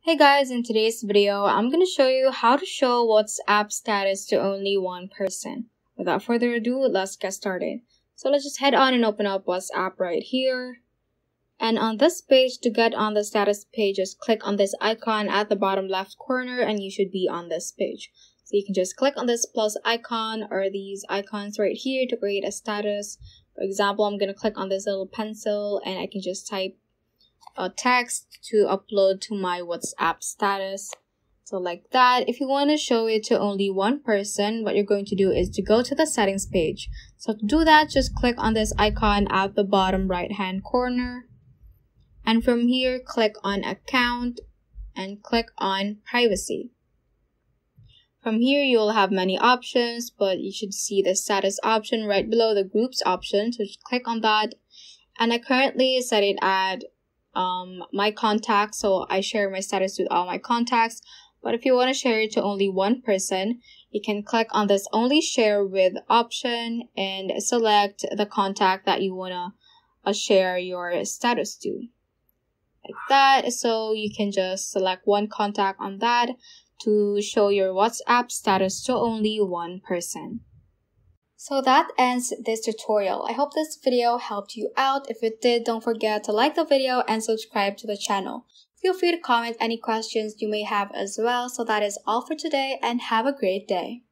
Hey guys, in today's video, I'm going to show you how to show WhatsApp status to only one person. Without further ado, let's get started. So let's just head on and open up WhatsApp right here. And on this page, to get on the status page, just click on this icon at the bottom left corner and you should be on this page. So you can just click on this plus icon or these icons right here to create a status. For example, I'm going to click on this little pencil and I can just type a text to upload to my WhatsApp status. So like that. If you want to show it to only one person, what you're going to do is to go to the settings page. So to do that, just click on this icon at the bottom right hand corner. And from here, click on account and click on privacy. From here, you'll have many options, but you should see the status option right below the groups option. So just click on that. And I currently set it at my contacts, so I share my status with all my contacts. But if you want to share it to only one person, you can click on this only share with option and select the contact that you want to share your status to, like that. So you can just select one contact on that to show your WhatsApp status to only one person. So that ends this tutorial. I hope this video helped you out. If it did, don't forget to like the video and subscribe to the channel. Feel free to comment any questions you may have as well. So that is all for today and have a great day.